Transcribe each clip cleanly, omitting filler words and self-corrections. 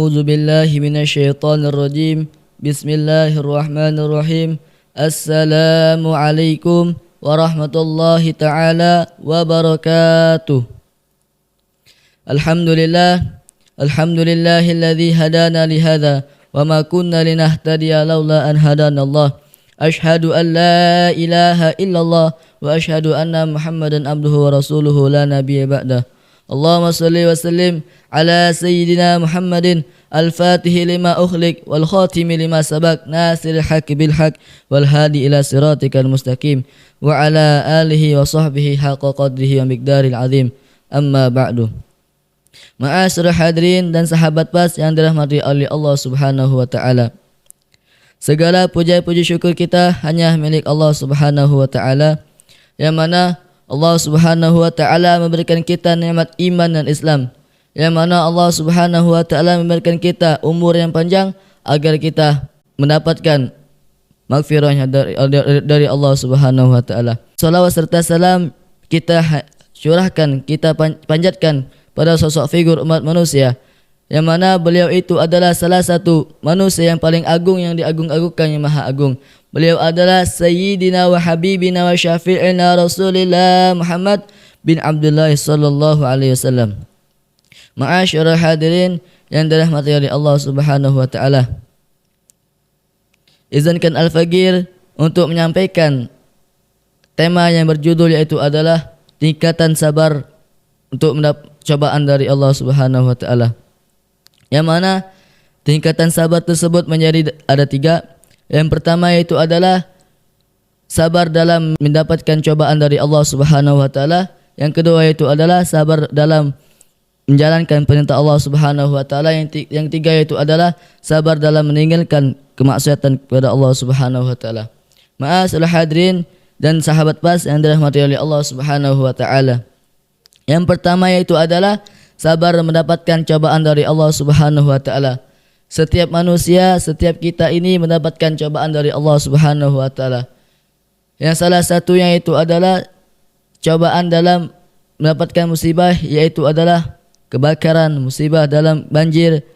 A'udzu billahi minasyaitonir rajim. Bismillahirrahmanirrahim. Assalamualaikum warahmatullahi taala wabarakatuh. Alhamdulillahilladzi hadana lihadza wa ma kunna linahtadiya laula an hadanallah. Asyhadu an la ilaha illallah wa asyhadu anna Muhammadan abduhu wa rasuluhu la nabiyya ba'dah. Allahumma salli wa sallim ala sayyidina Muhammadin al-fatihi lima ukhliq wal khatimi lima sabaq nasiril haqqi bil haqq wal hadi ila siratikal mustaqim wa ala alihi wa sahbihi haqqa qadrihi wa miqdaril azim. Amma ba'du. Ma'asyiral hadirin dan sahabat pas yang dirahmati oleh Allah Subhanahu wa taala. Segala puja-puji syukur kita hanya milik Allah Subhanahu wa taala, yang mana Allah Subhanahu wa taala memberikan kita nikmat iman dan Islam, yang mana Allah Subhanahu wa taala memberikan kita umur yang panjang agar kita mendapatkan maghfirahnya dari Allah Subhanahu wa taala. Salawat serta salam kita curahkan, kita panjatkan pada sosok figur umat manusia, yang mana beliau itu adalah salah satu manusia yang paling agung, yang diagung-agungkan, yang maha agung. Beliau adalah Sayyidina wa Habibina wa Syafi'ina Rasulillah Muhammad bin Abdullah sallallahu alaihi wasallam. Ma'asyiral hadirin yang dirahmati oleh Allah Subhanahu wa taala. Izinkan Al-Faqir untuk menyampaikan tema yang berjudul yaitu adalah tingkatan sabar untuk mendapat cobaan dari Allah Subhanahu wa taala. Yang mana tingkatan sabar tersebut menjadi ada 3. Yang pertama yaitu adalah sabar dalam mendapatkan cobaan dari Allah Subhanahu wa taala. Yang kedua yaitu adalah sabar dalam menjalankan perintah Allah Subhanahu wa taala. Yang tiga yaitu adalah sabar dalam meninggalkan kemaksiatan kepada Allah Subhanahu wa taala. Ma'asyiral hadirin dan sahabat pas yang dirahmati oleh Allah Subhanahu wa taala. Yang pertama yaitu adalah sabar mendapatkan cobaan dari Allah Subhanahu wa taala. Setiap manusia, setiap kita ini mendapatkan cobaan dari Allah Subhanahu wa taala. Yang salah satunya itu adalah cobaan dalam mendapatkan musibah, yaitu adalah kebakaran, musibah dalam banjir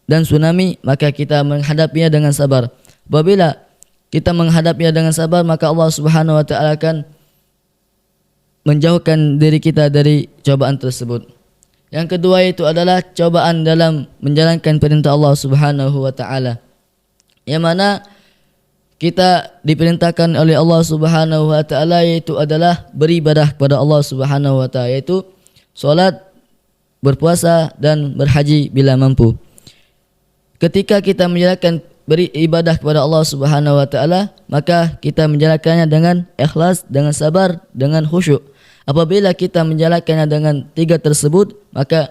dan tsunami, maka kita menghadapinya dengan sabar. Apabila kita menghadapinya dengan sabar, maka Allah Subhanahu wa taala akan menjauhkan diri kita dari cobaan tersebut. Yang kedua itu adalah cobaan dalam menjalankan perintah Allah Subhanahu wa taala. Yang mana kita diperintahkan oleh Allah Subhanahu wa taala yaitu adalah beribadah kepada Allah Subhanahu wa taala, yaitu salat, berpuasa dan berhaji bila mampu. Ketika kita menjalankan beribadah kepada Allah Subhanahu wa taala, maka kita menjalankannya dengan ikhlas, dengan sabar, dengan khusyuk. Apabila kita menjalankannya dengan 3 tersebut, maka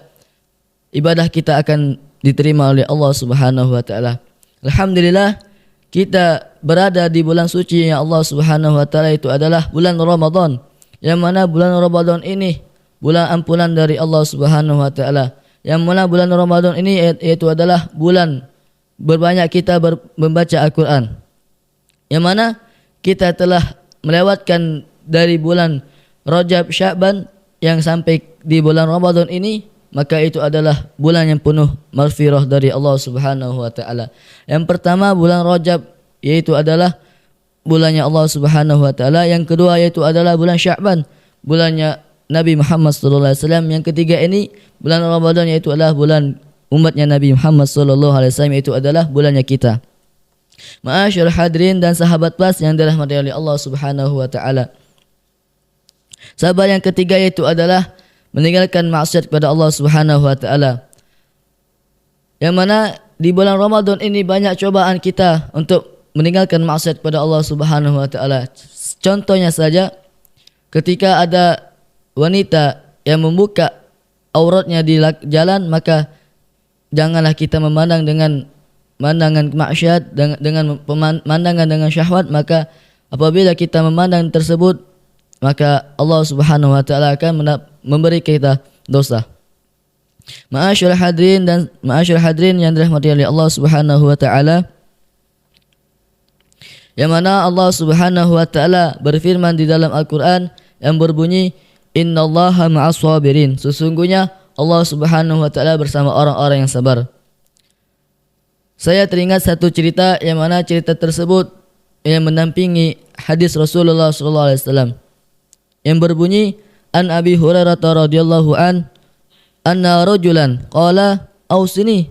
ibadah kita akan diterima oleh Allah Subhanahu wa taala. Alhamdulillah, kita berada di bulan suci yang Allah Subhanahu wa taala itu adalah bulan Ramadan. Yang mana bulan Ramadan ini bulan ampunan dari Allah Subhanahu wa taala. Yang mana bulan Ramadan ini yaitu adalah bulan berbanyak kita membaca Al-Quran. Yang mana kita telah melewatkan dari bulan Rajab, Sya'ban yang sampai di bulan Ramadan ini, maka itu adalah bulan yang penuh maghfirah dari Allah Subhanahu wa taala. Yang pertama bulan Rajab yaitu adalah bulannya Allah Subhanahu wa taala. Yang kedua yaitu adalah bulan Sya'ban, bulannya Nabi Muhammad sallallahu alaihi wasallam. Yang ketiga ini bulan Ramadan yaitu adalah bulan umatnya Nabi Muhammad sallallahu alaihi wasallam, itu adalah bulannya kita. Ma'asyiral hadirin dan sahabat pas yang dirahmati oleh Allah Subhanahu wa taala. Sabar yang ketiga yaitu adalah meninggalkan maksiat kepada Allah Subhanahu wa taala. Yang mana di bulan Ramadan ini banyak cobaan kita untuk meninggalkan maksiat kepada Allah Subhanahu wa taala. Contohnya saja ketika ada wanita yang membuka auratnya di jalan, maka janganlah kita memandang dengan pandangan maksiat, dengan pemandangan dengan syahwat. Maka apabila kita memandang tersebut, maka Allah Subhanahu wa taala akan memberi kita dosa. Ma'asyiral hadirin yang dirahmati oleh Allah Subhanahu wa taala. Yang mana Allah Subhanahu wa taala berfirman di dalam Al-Qur'an yang berbunyi, "Innallaha ma'as sabirin." Sesungguhnya Allah Subhanahu wa taala bersama orang-orang yang sabar. saya teringat satu cerita yang mana cerita tersebut yang mendampingi hadis Rasulullah sallallahu alaihi wasallam yang berbunyi an Abi Hurairah radhiyallahu anna rajulan qala ausini,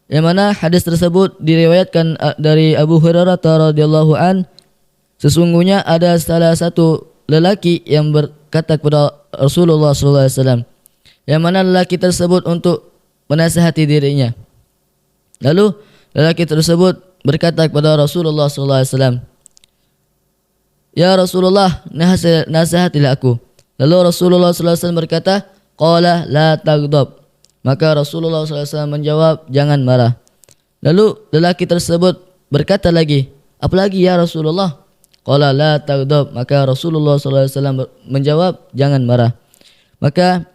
yang mana hadis tersebut diriwayatkan dari Abu Hurairah radhiyallahu sesungguhnya ada salah satu lelaki yang berkata kepada Rasulullah sallallahu alaihi wasallam, yang mana lelaki tersebut untuk menasihati dirinya. Lalu lelaki tersebut berkata kepada Rasulullah sallallahu alaihi wasallam, "Ya Rasulullah, nasihatilah aku." Lalu Rasulullah sallallahu alaihi wasallam berkata, "Qala la taghdab." Maka Rasulullah sallallahu alaihi wasallam menjawab, "Jangan marah." Lalu lelaki tersebut berkata lagi, "Apalagi ya Rasulullah?" Qala la taghdab. Maka Rasulullah sallallahu alaihi wasallam menjawab, "Jangan marah." Maka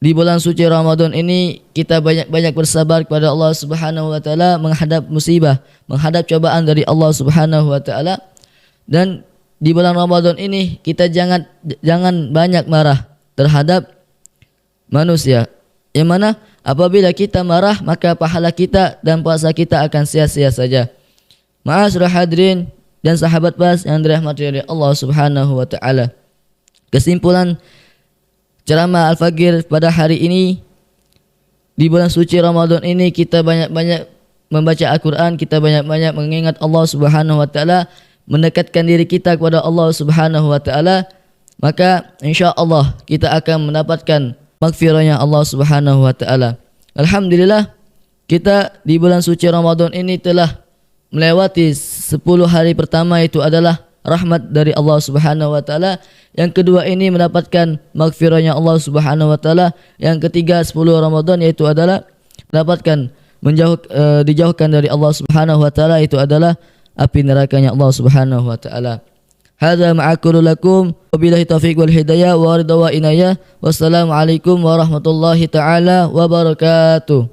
di bulan suci Ramadan ini kita banyak-banyak bersabar kepada Allah Subhanahu wa taala menghadap musibah, menghadap cobaan dari Allah Subhanahu wa taala. Dan di bulan Ramadan ini kita jangan banyak marah terhadap manusia. Yang mana apabila kita marah maka pahala kita dan puasa kita akan sia-sia saja. Ma'asyiral hadirin dan sahabat pas yang dirahmati oleh Allah Subhanahu wa taala. Kesimpulan ceramah Al-Fagir pada hari ini, di bulan suci Ramadan ini kita banyak-banyak membaca Al-Quran, kita banyak-banyak mengingat Allah Subhanahu wa taala, mendekatkan diri kita kepada Allah Subhanahu wa taala, maka insya-Allah kita akan mendapatkan maghfirahnya Allah Subhanahu wa taala. Alhamdulillah, kita di bulan suci Ramadan ini telah melewati 10 hari pertama, itu adalah rahmat dari Allah Subhanahu wa taala. Yang kedua ini mendapatkan maghfirahnya Allah Subhanahu wa taala. Yang ketiga 10 Ramadan yaitu adalah mendapatkan dijauhkan dari Allah Subhanahu wa taala, itu adalah api nerakanya Allah Subhanahu wa taala. Hadza ma'aqulu lakum wabillahi taufiq wal hidayah wa ridha wa inayah. Wassalamu alaikum warahmatullahi taala wabarakatuh.